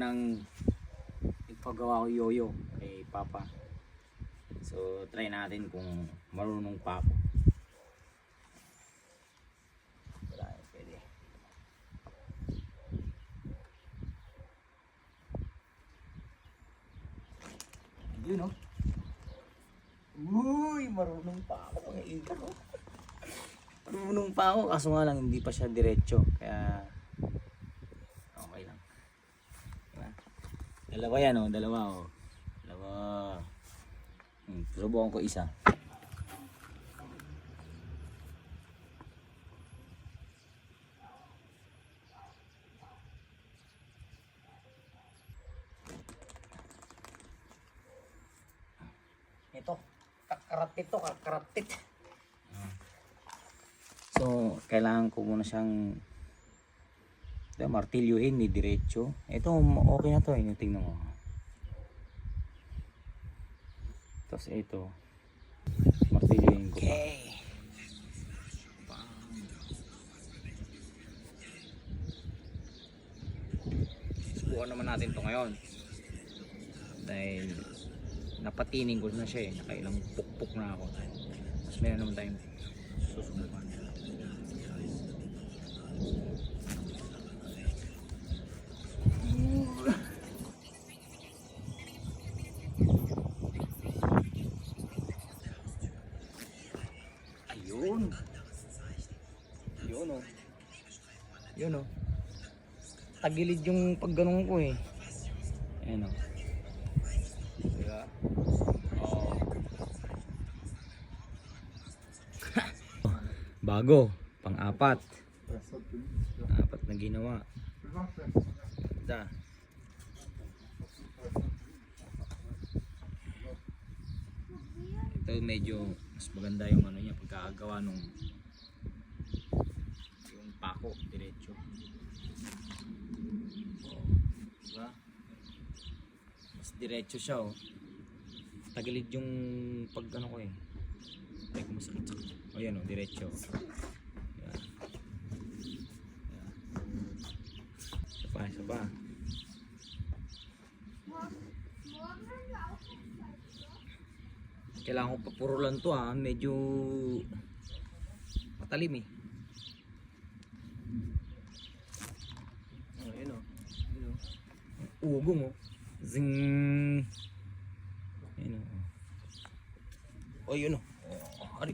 ng ipagawa ko yoyo kay Papa. So try natin kung marunong pa ako. Wala, pwede. Yun, no? Uy, marunong pa ako mga ikan, no? Marunong pa ako, kaso nga lang hindi pa siya diretso, kaya okay lang. Diba? Dalawa yan, oh, dalawa, oh. Dalawa. Subukan ko isa. Ito, kakaratit. So, kailangan ko muna siyang martilyuhin ni diretso. Ito, okay na to, yung tingnan mo. Tapos ito, martilyuhin ko pa. Okay. Subukan naman natin to ngayon. Dahil napatining ko na siya eh. Nakailang pukpuk na ako. Mas meron naman tayong susubukan. Ayun. Yun oh. Yun oh. Tagilid yung pagganong ko eh. Ayan oh. Diba? Oh. Bago. Pang-apat. Apat na ginawa. Ganda. Ito medyo mas maganda yung ano niya pagkakagawa nung yung pako diretso. Oh, diba? Mas diretso siya oh. Tagilid yung pag ano ko eh. Ay kung masakit. Oh yan oh, diretso. Diba? Diba? Isa pa. Kailangan ko papurulan to ha, medyo matalim eh. Oh, yun oh. Yun oh. Ugong oh. Zing. Yun oh. Oh yun oh. Oh,